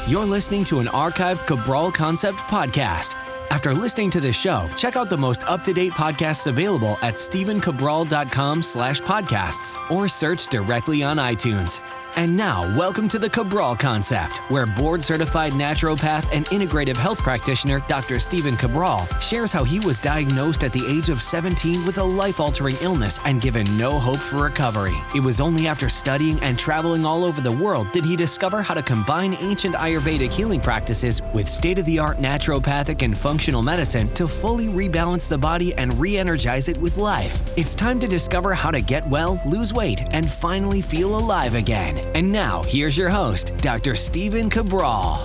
You're listening to an archived Cabral Concept podcast. After listening to this show, check out the most up-to-date podcasts available at stephencabral.com/podcasts or search directly on iTunes. And now, welcome to the Cabral Concept, where board-certified naturopath and integrative health practitioner Dr. Stephen Cabral shares how he was diagnosed at the age of 17 with a life-altering illness and given no hope for recovery. It was only after studying and traveling all over the world did he discover how to combine ancient Ayurvedic healing practices with state-of-the-art naturopathic and functional medicine to fully rebalance the body and re-energize it with life. It's time to discover how to get well, lose weight, and finally feel alive again. And now, here's your host, Dr. Stephen Cabral.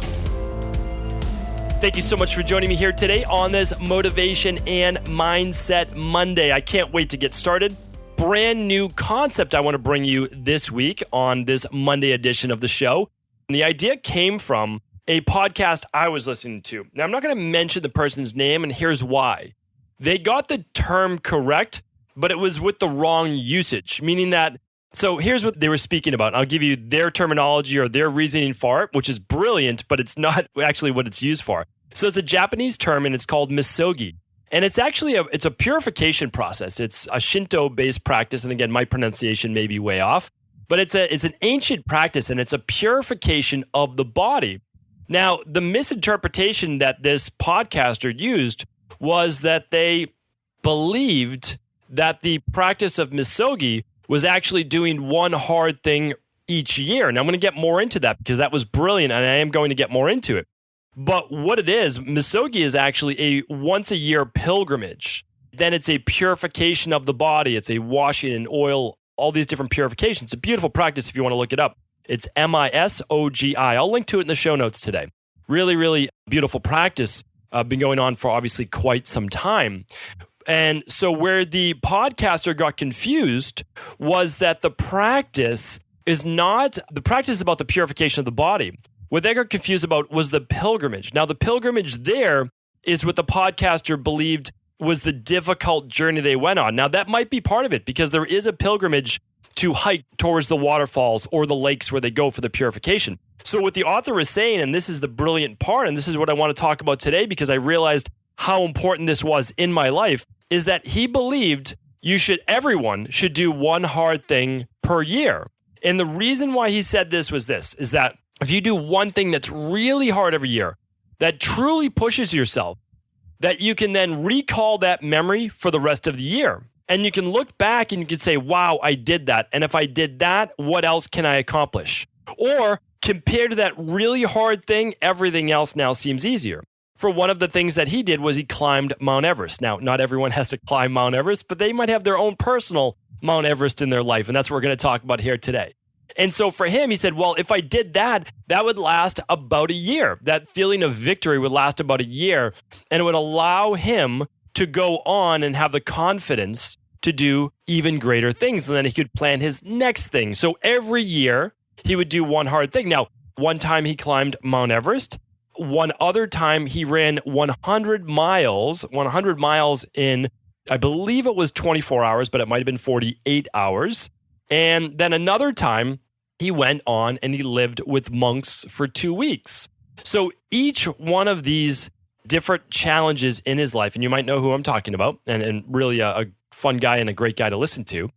Thank you so much for joining me here today on this Motivation and Mindset Monday. I can't wait to get started. Brand new concept I want to bring you this week on this Monday edition of the show. And the idea came from a podcast I was listening to. Now, I'm not going to mention the person's name, and here's why. They got the term correct, but it was with the wrong usage, meaning that so here's what they were speaking about. I'll give you their terminology or their reasoning for it, which is brilliant, but it's not actually what it's used for. So it's a Japanese term, and it's called misogi. And it's actually a purification process. It's a Shinto-based practice. And again, my pronunciation may be way off, but it's an ancient practice, and it's a purification of the body. Now, the misinterpretation that this podcaster used was that they believed that the practice of misogi was actually doing one hard thing each year. And I'm going to get more into that because that was brilliant, and I am going to get more into it. But what it is, misogi is actually a once-a-year pilgrimage. Then it's a purification of the body. It's a washing in oil, all these different purifications. It's a beautiful practice if you want to look it up. It's misogi. I'll link to it in the show notes today. Really, really beautiful practice. Been going on for obviously quite some time. And so where the podcaster got confused was that the practice is about the purification of the body. What they got confused about was the pilgrimage. Now, the pilgrimage there is what the podcaster believed was the difficult journey they went on. Now, that might be part of it because there is a pilgrimage to hike towards the waterfalls or the lakes where they go for the purification. So what the author is saying, and this is the brilliant part, and this is what I want to talk about today because I realized how important this was in my life, is that he believed everyone should do one hard thing per year. And the reason why he said this is that if you do one thing that's really hard every year, that truly pushes yourself, that you can then recall that memory for the rest of the year. And you can look back and you can say, wow, I did that. And if I did that, what else can I accomplish? Or compared to that really hard thing, everything else now seems easier. For one of the things that he did was he climbed Mount Everest. Now, not everyone has to climb Mount Everest, but they might have their own personal Mount Everest in their life. And that's what we're going to talk about here today. And so for him, he said, well, if I did that, that would last about a year. That feeling of victory would last about a year. And it would allow him to go on and have the confidence to do even greater things. And then he could plan his next thing. So every year he would do one hard thing. Now, one time he climbed Mount Everest. One other time he ran 100 miles in, I believe it was 24 hours, but it might have been 48 hours. And then another time he went on and he lived with monks for 2 weeks. So each one of these different challenges in his life, and you might know who I'm talking about, and really a fun guy and a great guy to listen to,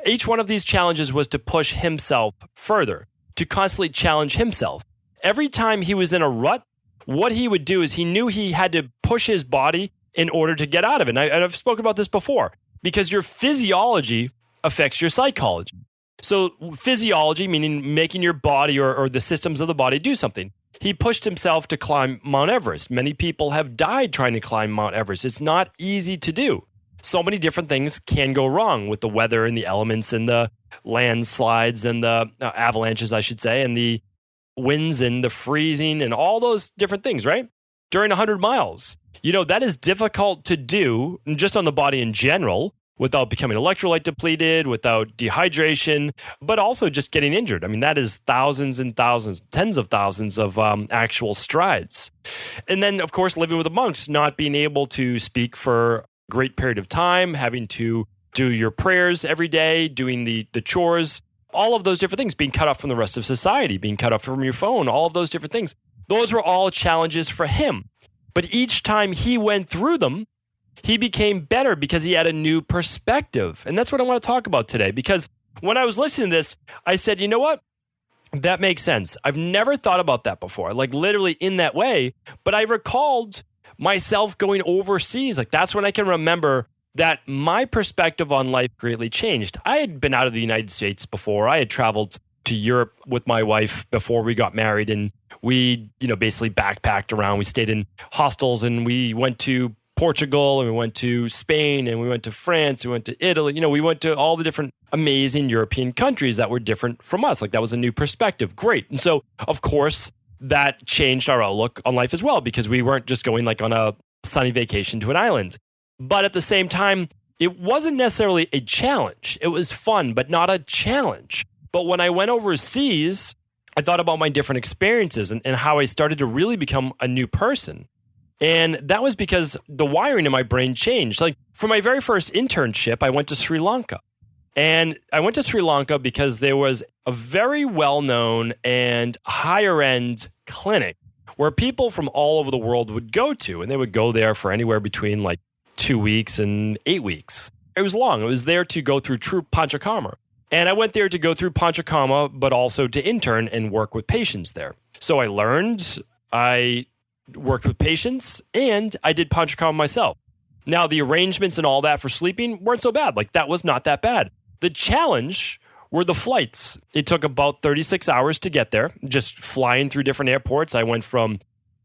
each one of these challenges was to push himself further, to constantly challenge himself. Every time he was in a rut, what he would do is he knew he had to push his body in order to get out of it. And I've spoken about this before, because your physiology affects your psychology. So physiology, meaning making your body or the systems of the body do something. He pushed himself to climb Mount Everest. Many people have died trying to climb Mount Everest. It's not easy to do. So many different things can go wrong with the weather and the elements and the landslides and the avalanches, I should say, and the winds and the freezing and all those different things, right? During 100 miles. That is difficult to do just on the body in general without becoming electrolyte depleted, without dehydration, but also just getting injured. I mean, that is thousands and thousands, tens of thousands of actual strides. And then, of course, living with the monks, not being able to speak for a great period of time, having to do your prayers every day, doing the chores all of those different things, being cut off from the rest of society, being cut off from your phone, all of those different things. Those were all challenges for him. But each time he went through them, he became better because he had a new perspective. And that's what I want to talk about today. Because when I was listening to this, I said, you know what? That makes sense. I've never thought about that before, like literally in that way. But I recalled myself going overseas. Like that's when I can remember that my perspective on life greatly changed. I had been out of the United States before. I had traveled to Europe with my wife before we got married, and we, basically backpacked around. We stayed in hostels, and we went to Portugal, and we went to Spain, and we went to France, we went to Italy. We went to all the different amazing European countries that were different from us. Like that was a new perspective. Great. And so, of course, that changed our outlook on life as well, because we weren't just going like on a sunny vacation to an island. But at the same time, it wasn't necessarily a challenge. It was fun, but not a challenge. But when I went overseas, I thought about my different experiences and how I started to really become a new person. And that was because the wiring in my brain changed. Like for my very first internship, I went to Sri Lanka. And I went to Sri Lanka because there was a very well-known and higher-end clinic where people from all over the world would go to. And they would go there for anywhere between like 2 weeks and 8 weeks. It was long. It was there to go through true Panchakarma. And I went there to go through Panchakarma, but also to intern and work with patients there. So I learned, I worked with patients, and I did Panchakarma myself. Now, the arrangements and all that for sleeping weren't so bad. Like, that was not that bad. The challenge were the flights. It took about 36 hours to get there, just flying through different airports. I'm trying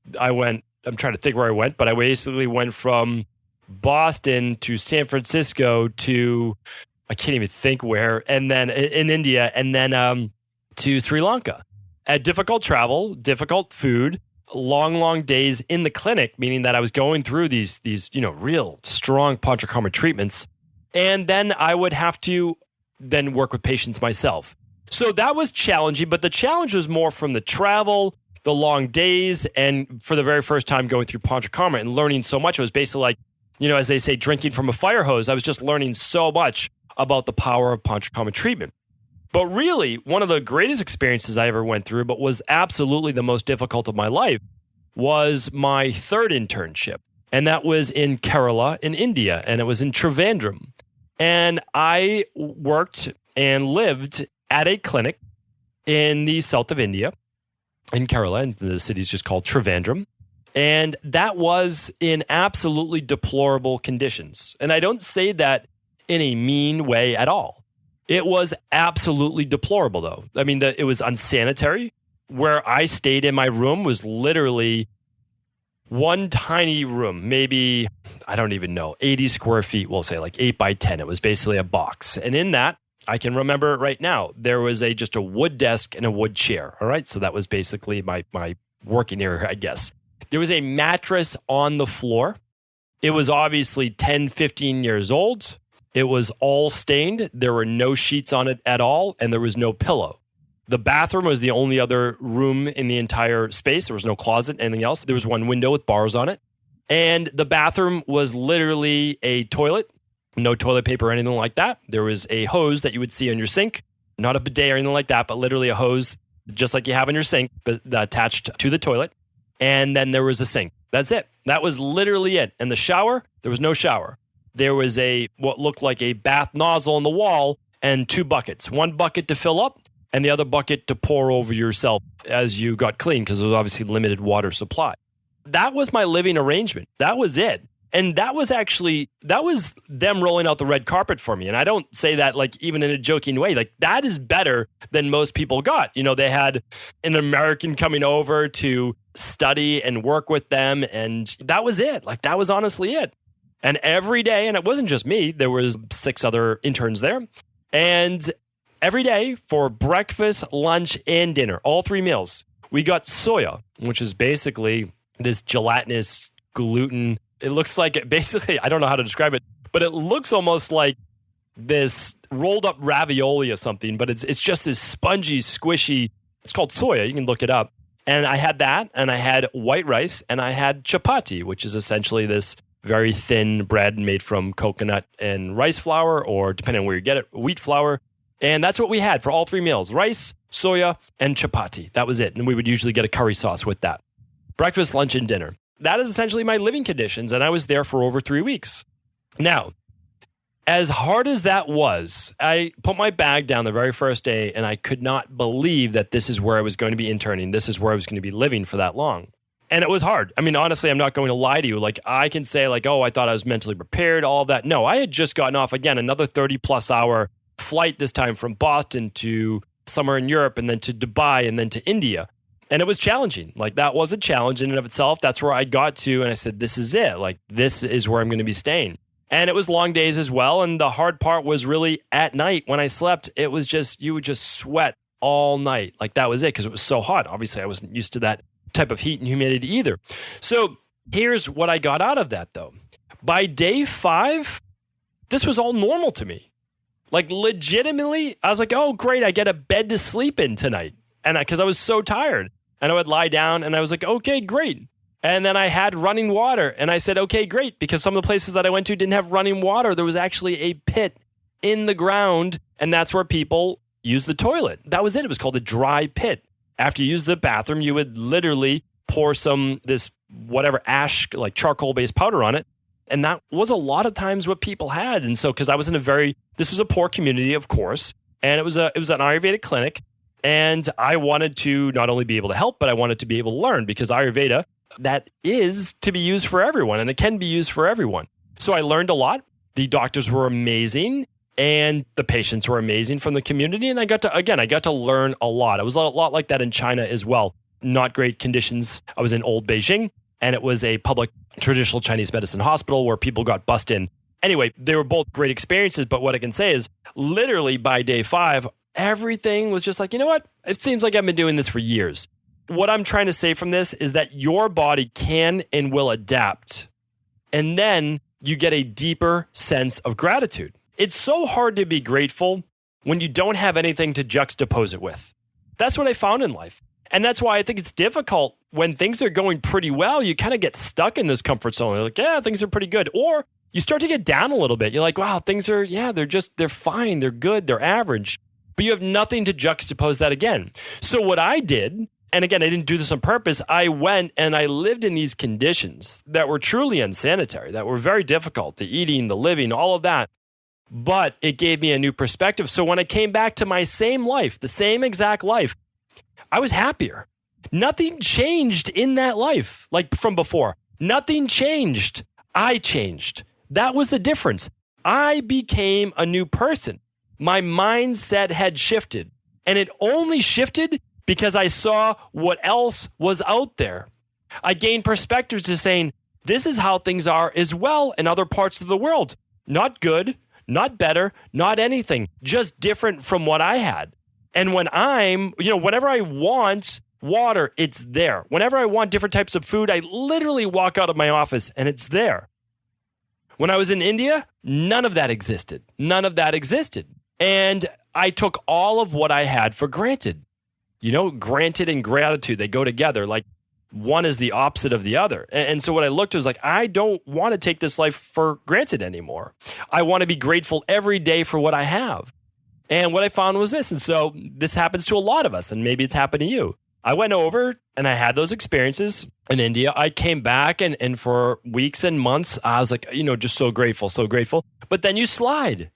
to think where I went, but I basically went from Boston to San Francisco to, I can't even think where, and then in India, and then to Sri Lanka. At difficult travel, difficult food, long days in the clinic, meaning that I was going through these real strong Panchakarma treatments. And then I would have to then work with patients myself. So that was challenging, but the challenge was more from the travel, the long days, and for the very first time going through Panchakarma and learning so much. It was basically like, as they say, drinking from a fire hose. I was just learning so much about the power of Panchakarma treatment. But really, one of the greatest experiences I ever went through, but was absolutely the most difficult of my life, was my third internship. And that was in Kerala in India, and it was in Trivandrum. And I worked and lived at a clinic in the south of India, in Kerala, and the city is just called Trivandrum. And that was in absolutely deplorable conditions. And I don't say that in a mean way at all. It was absolutely deplorable, though. I mean, it was unsanitary. Where I stayed in my room was literally one tiny room, maybe, I don't even know, 80 square feet, we'll say, like 8 by 10. It was basically a box. And in that, I can remember it right now, there was just a wood desk and a wood chair. All right. So that was basically my working area, I guess. There was a mattress on the floor. It was obviously 10, 15 years old. It was all stained. There were no sheets on it at all, and there was no pillow. The bathroom was the only other room in the entire space. There was no closet, anything else. There was one window with bars on it. And the bathroom was literally a toilet, no toilet paper or anything like that. There was a hose that you would see on your sink, not a bidet or anything like that, but literally a hose just like you have on your sink, but attached to the toilet. And then there was a sink. That's it. That was literally it. And the shower, there was no shower. There was what looked like a bath nozzle on the wall and 2 buckets. One bucket to fill up and the other bucket to pour over yourself as you got clean, because there was obviously limited water supply. That was my living arrangement. That was it. And that was them rolling out the red carpet for me. And I don't say that like even in a joking way. Like that is better than most people got. They had an American coming over to study and work with them. And that was it. Like that was honestly it. And every day, and it wasn't just me, there was 6 other interns there. And every day for breakfast, lunch, and dinner, all 3 meals, we got soya, which is basically this gelatinous gluten. It looks like it basically, I don't know how to describe it, but it looks almost like this rolled up ravioli or something, but it's just this spongy, squishy, it's called soya. You can look it up. And I had that, and I had white rice, and I had chapati, which is essentially this very thin bread made from coconut and rice flour, or depending on where you get it, wheat flour. And that's what we had for all 3 meals: rice, soya, and chapati. That was it. And we would usually get a curry sauce with that. Breakfast, lunch, and dinner. That is essentially my living conditions. And I was there for over 3 weeks. Now, as hard as that was, I put my bag down the very first day, and I could not believe that this is where I was going to be interning. This is where I was going to be living for that long. And it was hard. I mean, honestly, I'm not going to lie to you. Like, I can say like, oh, I thought I was mentally prepared, all of that. No, I had just gotten off, again, another 30 plus hour flight, this time from Boston to somewhere in Europe, and then to Dubai, and then to India. And it was challenging. Like, that was a challenge in and of itself. That's where I got to. And I said, this is it. Like, this is where I'm going to be staying. And it was long days as well. And the hard part was really at night when I slept. It was just, you would just sweat all night. Like, that was it, because it was so hot. Obviously, I wasn't used to that type of heat and humidity either. So here's what I got out of that, though. By day 5, this was all normal to me. Like, legitimately, I was like, oh, great, I get a bed to sleep in tonight. And because I was so tired. And I would lie down, and I was like, okay, great. And then I had running water, and I said, okay, great, because some of the places that I went to didn't have running water. There was actually a pit in the ground, and that's where people use the toilet. That was it. It was called a dry pit. After you use the bathroom, you would literally pour this whatever ash, like charcoal-based powder on it, and that was a lot of times what people had. And so, because I was this was a poor community, of course, and it was an Ayurvedic clinic, and I wanted to not only be able to help, but I wanted to be able to learn, because Ayurveda, that is to be used for everyone, and it can be used for everyone. So I learned a lot. The doctors were amazing, and the patients were amazing from the community. And I got to learn a lot. It was a lot like that in China as well. Not great conditions. I was in old Beijing, and it was a public traditional Chinese medicine hospital where people got bussed in. Anyway, they were both great experiences. But what I can say is, literally by day 5, everything was just like, you know what? It seems like I've been doing this for years. What I'm trying to say from this is that your body can and will adapt. And then you get a deeper sense of gratitude. It's so hard to be grateful when you don't have anything to juxtapose it with. That's what I found in life. And that's why I think it's difficult when things are going pretty well. You kind of get stuck in this comfort zone. You're like, yeah, things are pretty good. Or you start to get down a little bit. You're like, wow, things are, they're fine. They're good. They're average. But you have nothing to juxtapose that again. So what I did, and again, I didn't do this on purpose, I went and I lived in these conditions that were truly unsanitary, that were very difficult, the eating, the living, all of that. But it gave me a new perspective. So when I came back to my same life, the same exact life, I was happier. Nothing changed in that life, like from before. Nothing changed. I changed. That was the difference. I became a new person. My mindset had shifted, and it only shifted because I saw what else was out there. I gained perspectives to saying, this is how things are as well in other parts of the world. Not good, not better, not anything, just different from what I had. And when whenever I want water, it's there. Whenever I want different types of food, I literally walk out of my office and it's there. When I was in India, none of that existed. None of that existed. And I took all of what I had for granted. Granted and gratitude, they go together. Like, one is the opposite of the other. And so what I looked at was like, I don't want to take this life for granted anymore. I want to be grateful every day for what I have. And what I found was this. And so this happens to a lot of us, and maybe it's happened to you. I went over and I had those experiences in India. I came back and for weeks and months, I was like, just so grateful, so grateful. But then you slide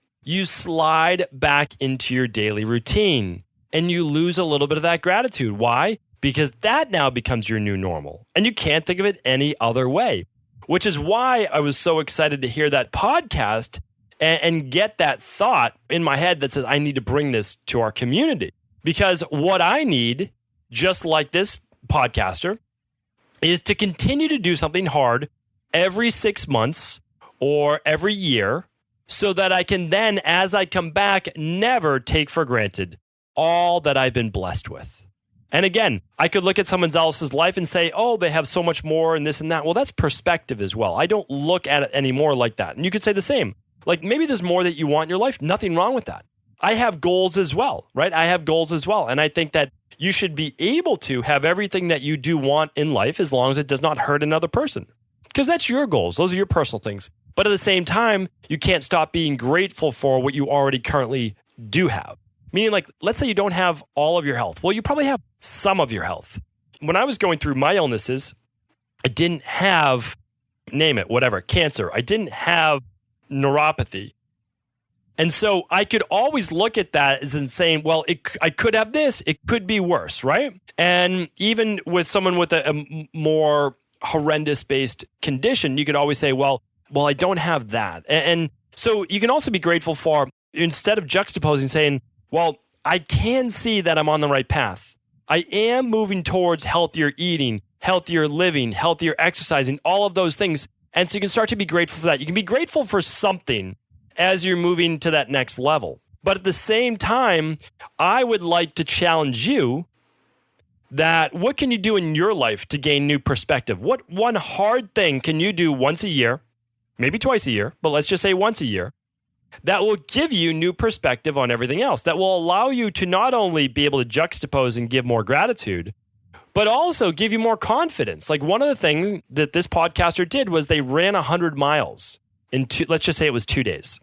back into your daily routine and you lose a little bit of that gratitude. Why? Because that now becomes your new normal and you can't think of it any other way, which is why I was so excited to hear that podcast and get that thought in my head that says, I need to bring this to our community. Because what I need, just like this podcaster, is to continue to do something hard every 6 months or every year so that I can then, as I come back, never take for granted all that I've been blessed with. And again, I could look at someone else's life and say, oh, they have so much more and this and that. Well, that's perspective as well. I don't look at it anymore like that. And you could say the same. Like, maybe there's more that you want in your life. Nothing wrong with that. I have goals as well, right? I have goals as well. And I think that you should be able to have everything that you do want in life as long as it does not hurt another person. Because that's your goals. Those are your personal things. But at the same time, you can't stop being grateful for what you already currently do have. Meaning like, let's say you don't have all of your health. Well, you probably have some of your health. When I was going through my illnesses, I didn't have, name it, whatever, cancer. I didn't have neuropathy. And so I could always look at that as in saying, well, I could have this, it could be worse, right? And even with someone with a more horrendous based condition, you could always say, well, I don't have that. And so you can also be grateful for, instead of juxtaposing, saying, well, I can see that I'm on the right path. I am moving towards healthier eating, healthier living, healthier exercising, all of those things. And so you can start to be grateful for that. You can be grateful for something as you're moving to that next level. But at the same time, I would like to challenge you that what can you do in your life to gain new perspective? What one hard thing can you do once a year, maybe twice a year, but let's just say once a year, that will give you new perspective on everything else, that will allow you to not only be able to juxtapose and give more gratitude, but also give you more confidence. Like one of the things that this podcaster did was they ran 100 miles in let's just say it was 2 days.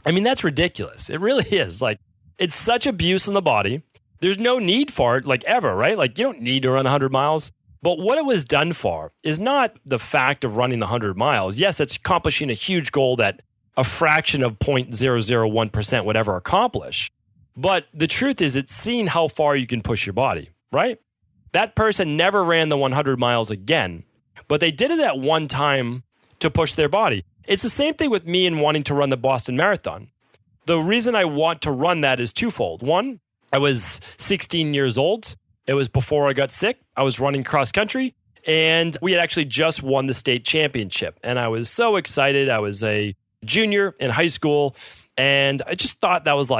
I mean, that's ridiculous. It really is. Like, it's such abuse on the body. There's no need for it, like ever, right? Like you don't need to run 100 miles. But what it was done for is not the fact of running the 100 miles. Yes, it's accomplishing a huge goal that a fraction of 0.001% would ever accomplish. But the truth is, it's seeing how far you can push your body, right? That person never ran the 100 miles again, but they did it at one time to push their body. It's the same thing with me in wanting to run the Boston Marathon. The reason I want to run that is twofold. One, I was 16 years old. It was before I got sick. I was running cross country, and we had actually just won the state championship. And I was so excited. I was a junior in high school, and I just thought that was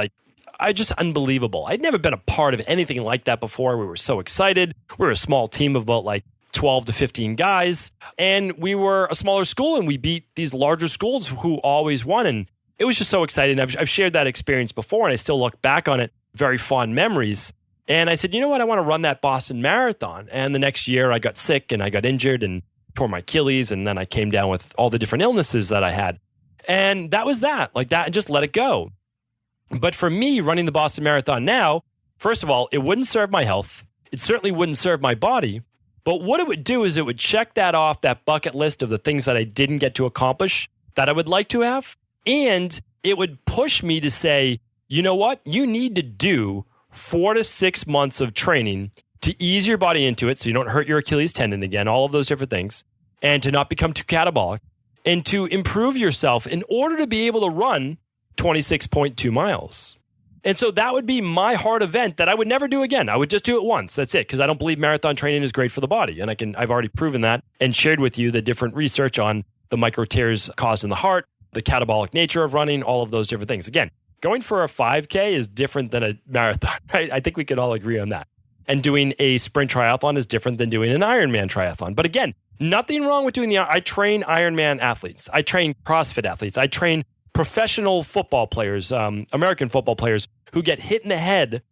just unbelievable. I'd never been a part of anything like that before. We were so excited. We were a small team of about 12 to 15 guys, and we were a smaller school, and we beat these larger schools who always won. And it was just so exciting. I've shared that experience before, and I still look back on it, very fond memories. And I said, you know what? I want to run that Boston Marathon. And the next year I got sick and I got injured and tore my Achilles. And then I came down with all the different illnesses that I had. And that was that, like that, and just let it go. But for me, running the Boston Marathon now, first of all, it wouldn't serve my health. It certainly wouldn't serve my body. But what it would do is it would check that off that bucket list of the things that I didn't get to accomplish that I would like to have. And it would push me to say, you know what? You need to do 4 to 6 months of training to ease your body into it so you don't hurt your Achilles tendon again, all of those different things, and to not become too catabolic, and to improve yourself in order to be able to run 26.2 miles. And so that would be my hard event that I would never do again. I would just do it once. That's it, because I don't believe marathon training is great for the body. And I've already proven that and shared with you the different research on the micro tears caused in the heart, the catabolic nature of running, all of those different things. Again, going for a 5K is different than a marathon, right? I think we could all agree on that. And doing a sprint triathlon is different than doing an Ironman triathlon. But again, nothing wrong with doing I train Ironman athletes. I train CrossFit athletes. I train professional football players, American football players who get hit in the head.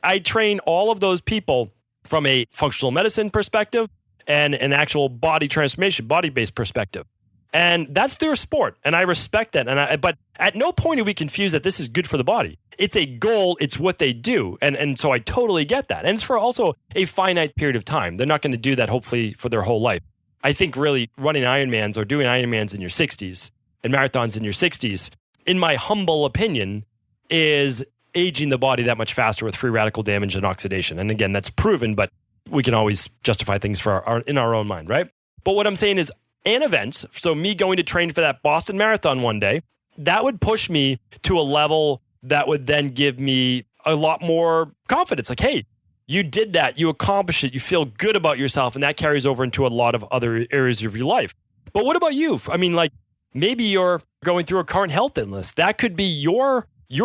I train all of those people from a functional medicine perspective and an actual body transformation, body-based perspective. And that's their sport, and I respect that. But at no point do we confuse that this is good for the body. It's a goal. It's what they do, and so I totally get that. And it's for also a finite period of time. They're not going to do that, hopefully, for their whole life. I think really running Ironmans or doing Ironmans in your 60s and marathons in your 60s, in my humble opinion, is aging the body that much faster with free radical damage and oxidation. And again, that's proven, but we can always justify things in our own mind, right? But what I'm saying is, an event, so me going to train for that Boston Marathon one day, that would push me to a level that would then give me a lot more confidence. Like, hey, you did that, you accomplished it, you feel good about yourself, and that carries over into a lot of other areas of your life. But what about you? I mean, maybe you're going through a current health illness. That could be your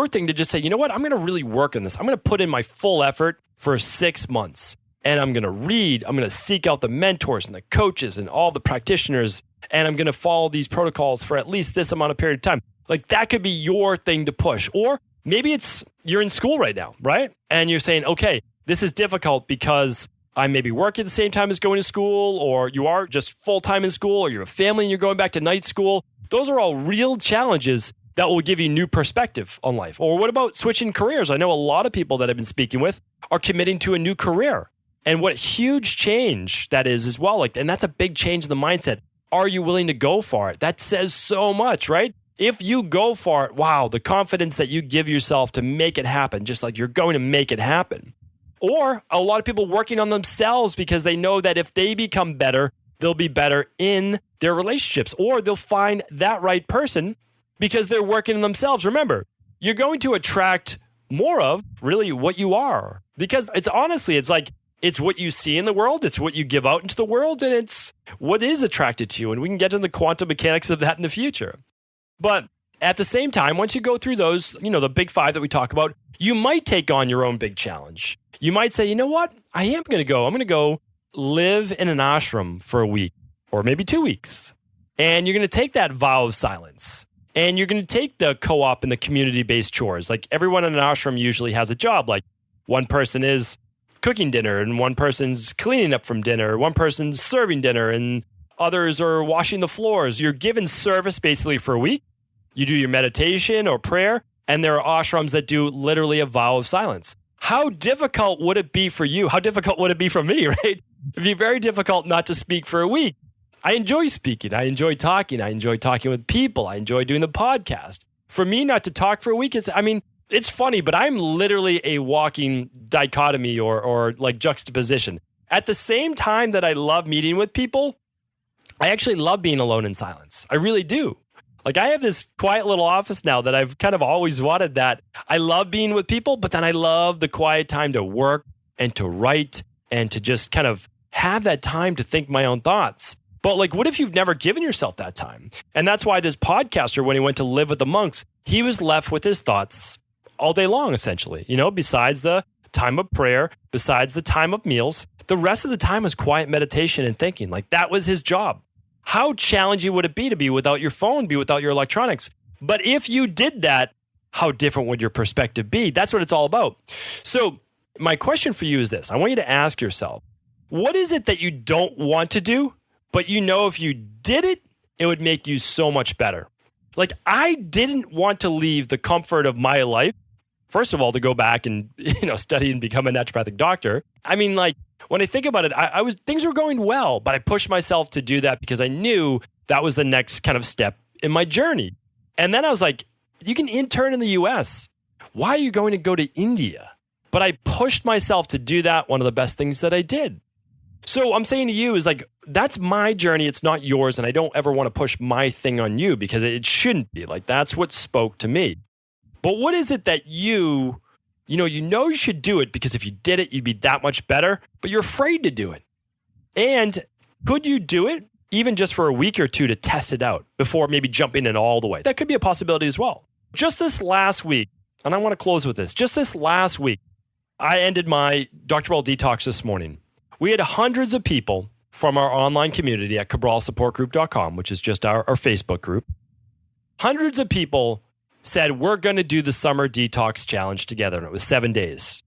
thing to just say, you know what, I'm going to really work on this. I'm going to put in my full effort for 6 months. And I'm going to read, I'm going to seek out the mentors and the coaches and all the practitioners, and I'm going to follow these protocols for at least this amount of period of time. That could be your thing to push. Or maybe you're in school right now, right? And you're saying, okay, this is difficult because I maybe work at the same time as going to school, or you are just full-time in school, or you have a family and you're going back to night school. Those are all real challenges that will give you new perspective on life? Or what about switching careers? I know a lot of people that I've been speaking with are committing to a new career. And what huge change that is as well. And that's a big change in the mindset. Are you willing to go for it? That says so much, right? If you go for it, wow, the confidence that you give yourself to make it happen, just like you're going to make it happen. Or a lot of people working on themselves because they know that if they become better, they'll be better in their relationships, or they'll find that right person because they're working on themselves. Remember, you're going to attract more of really what you are, because it's what you see in the world, it's what you give out into the world, and it's what is attracted to you. And we can get into the quantum mechanics of that in the future. But at the same time, once you go through those, the big 5 that we talk about, you might take on your own big challenge. You might say, you know what? I'm going to go live in an ashram for a week or maybe 2 weeks. And you're going to take that vow of silence. And you're going to take the co-op and the community-based chores. Like everyone in an ashram usually has a job. Like one person is cooking dinner and one person's cleaning up from dinner. One person's serving dinner and others are washing the floors. You're given service basically for a week. You do your meditation or prayer. And there are ashrams that do literally a vow of silence. How difficult would it be for you? How difficult would it be for me, right? It'd be very difficult not to speak for a week. I enjoy speaking. I enjoy talking. I enjoy talking with people. I enjoy doing the podcast. For me not to talk for a week, it's funny, but I'm literally a walking dichotomy or like juxtaposition. At the same time that I love meeting with people, I actually love being alone in silence. I really do. Like I have this quiet little office now that I've kind of always wanted that. I love being with people, but then I love the quiet time to work and to write and to just kind of have that time to think my own thoughts. But what if you've never given yourself that time? And that's why this podcaster, when he went to live with the monks, he was left with his thoughts all day long, essentially. Besides the time of prayer, besides the time of meals, the rest of the time was quiet meditation and thinking. That was his job. How challenging would it be to be without your phone, be without your electronics? But if you did that, how different would your perspective be? That's what it's all about. So my question for you is this. I want you to ask yourself, what is it that you don't want to do, but if you did it, it would make you so much better? I didn't want to leave the comfort of my life, first of all, to go back and study and become a naturopathic doctor. When I think about it, things were going well, but I pushed myself to do that because I knew that was the next kind of step in my journey. And then I was like, you can intern in the US. Why are you going to go to India? But I pushed myself to do that. One of the best things that I did. So I'm saying to you is that's my journey. It's not yours. And I don't ever want to push my thing on you because it shouldn't be. That's what spoke to me. But what is it that you should do it because if you did it, you'd be that much better, but you're afraid to do it. And could you do it even just for a week or two to test it out before maybe jumping in all the way? That could be a possibility as well. Just this last week, and I want to close with this, just this last week, I ended my Dr. Cabral detox this morning. We had hundreds of people from our online community at cabralsupportgroup.com, which is just our Facebook group. Hundreds of people said, we're going to do the summer detox challenge together. And it was 7 days.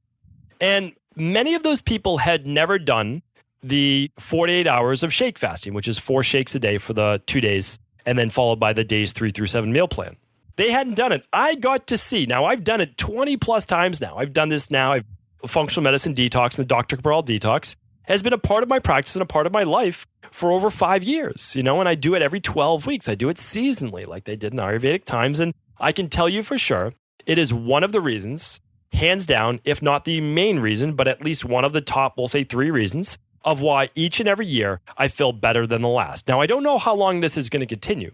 And many of those people had never done the 48 hours of shake fasting, which is 4 shakes a day for the 2 days, and then followed by the days 3 through 7 meal plan. They hadn't done it. I got to see. Now, I've done it 20 plus times now. I've done this now. Functional medicine detox and the Dr. Cabral detox has been a part of my practice and a part of my life for over 5 years, and I do it every 12 weeks. I do it seasonally like they did in Ayurvedic times. And I can tell you for sure, it is one of the reasons, hands down, if not the main reason, but at least one of the top, we'll say 3 reasons of why each and every year I feel better than the last. Now, I don't know how long this is going to continue,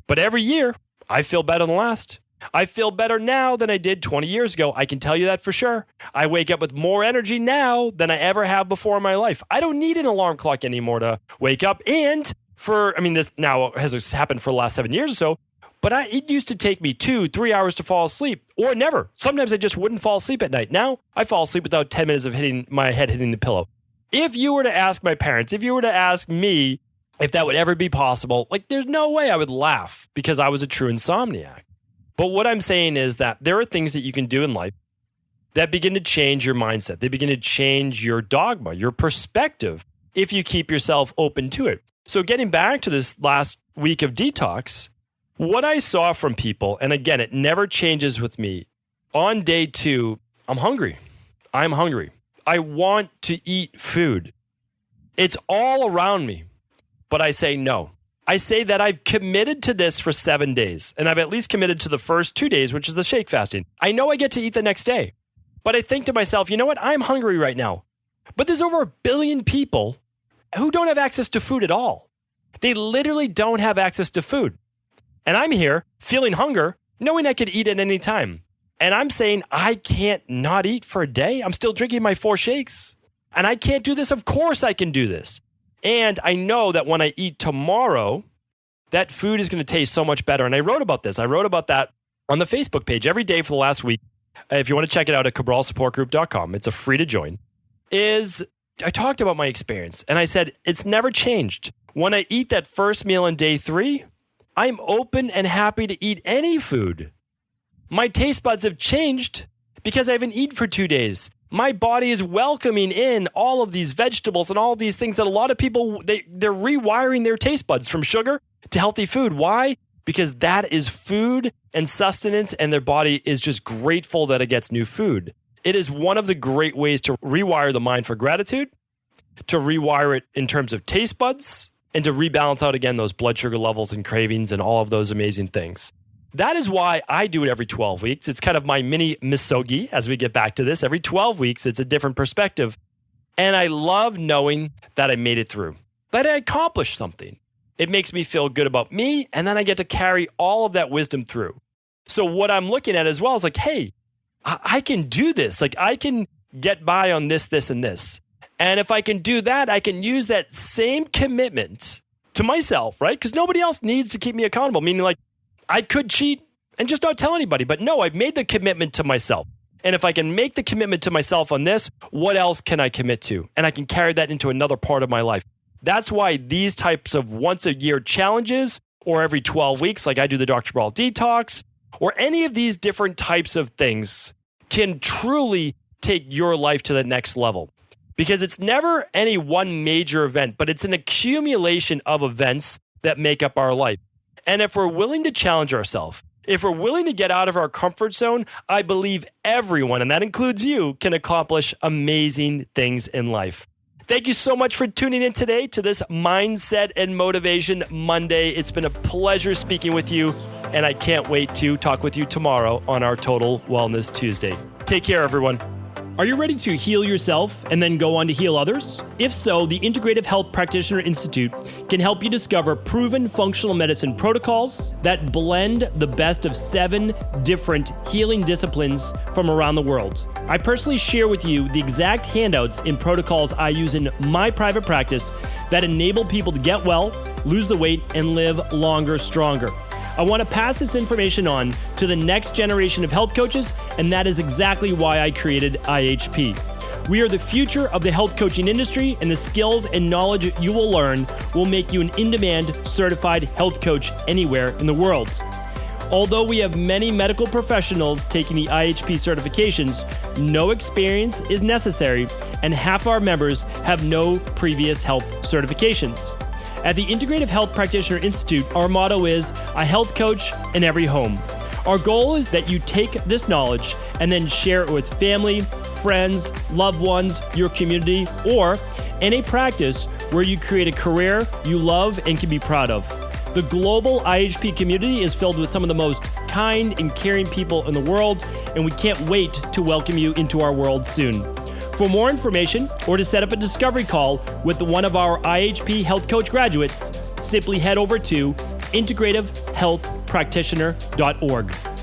but every year I feel better than the last. I feel better now than I did 20 years ago. I can tell you that for sure. I wake up with more energy now than I ever have before in my life. I don't need an alarm clock anymore to wake up. And this now has happened for the last 7 years or so, but it used to take me 2-3 hours to fall asleep or never. Sometimes I just wouldn't fall asleep at night. Now I fall asleep without 10 minutes of my head hitting the pillow. If you were to ask my parents, if you were to ask me if that would ever be possible, there's no way I would laugh because I was a true insomniac. But what I'm saying is that there are things that you can do in life that begin to change your mindset. They begin to change your dogma, your perspective, if you keep yourself open to it. So getting back to this last week of detox, What I saw from people, and again, it never changes with me, on day 2, I'm hungry. I'm hungry. I want to eat food. It's all around me, but I say no. I say that I've committed to this for 7 days, and I've at least committed to the first 2 days, which is the shake fasting. I know I get to eat the next day, but I think to myself, you know what? I'm hungry right now. But there's over 1 billion people who don't have access to food at all. They literally don't have access to food. And I'm here feeling hunger, knowing I could eat at any time. And I'm saying I can't not eat for a day. I'm still drinking my 4 shakes. And I can't do this. Of course I can do this. And I know that when I eat tomorrow, that food is going to taste so much better. And I wrote about this. I wrote about that on the Facebook page every day for the last week. If you want to check it out at cabralsupportgroup.com, it's a free to join. I talked about my experience and I said, it's never changed. When I eat that first meal on day 3, I'm open and happy to eat any food. My taste buds have changed because I haven't eaten for 2 days. My body is welcoming in all of these vegetables and all of these things that a lot of people, they're rewiring their taste buds from sugar to healthy food. Why? Because that is food and sustenance, and their body is just grateful that it gets new food. It is one of the great ways to rewire the mind for gratitude, to rewire it in terms of taste buds, and to rebalance out again those blood sugar levels and cravings and all of those amazing things. That is why I do it every 12 weeks. It's kind of my mini misogi as we get back to this. Every 12 weeks, it's a different perspective. And I love knowing that I made it through, that I accomplished something. It makes me feel good about me, and then I get to carry all of that wisdom through. So what I'm looking at as well is like, hey, I can do this. Like I can get by on this, this, and this. And if I can do that, I can use that same commitment to myself, right? Because nobody else needs to keep me accountable. Meaning like I could cheat and just not tell anybody. But no, I've made the commitment to myself. And if I can make the commitment to myself on this, what else can I commit to? And I can carry that into another part of my life. That's why these types of once a year challenges or every 12 weeks, like I do the Dr. Cabral Detox, or any of these different types of things can truly take your life to the next level. Because it's never any one major event, but it's an accumulation of events that make up our life. And if we're willing to challenge ourselves, if we're willing to get out of our comfort zone, I believe everyone, and that includes you, can accomplish amazing things in life. Thank you so much for tuning in today to this Mindset and Motivation Monday. It's been a pleasure speaking with you, and I can't wait to talk with you tomorrow on our Total Wellness Tuesday. Take care, everyone. Are you ready to heal yourself and then go on to heal others? If so, the Integrative Health Practitioner Institute can help you discover proven functional medicine protocols that blend the best of 7 different healing disciplines from around the world. I personally share with you the exact handouts and protocols I use in my private practice that enable people to get well, lose the weight, and live longer, stronger. I want to pass this information on to the next generation of health coaches, and that is exactly why I created IHP. We are the future of the health coaching industry, and the skills and knowledge you will learn will make you an in-demand certified health coach anywhere in the world. Although we have many medical professionals taking the IHP certifications, no experience is necessary, and half our members have no previous health certifications. At the Integrative Health Practitioner Institute, our motto is a health coach in every home. Our goal is that you take this knowledge and then share it with family, friends, loved ones, your community, or in a practice where you create a career you love and can be proud of. The global IHP community is filled with some of the most kind and caring people in the world, and we can't wait to welcome you into our world soon. For more information or to set up a discovery call with one of our IHP Health Coach graduates, simply head over to integrativehealthpractitioner.org.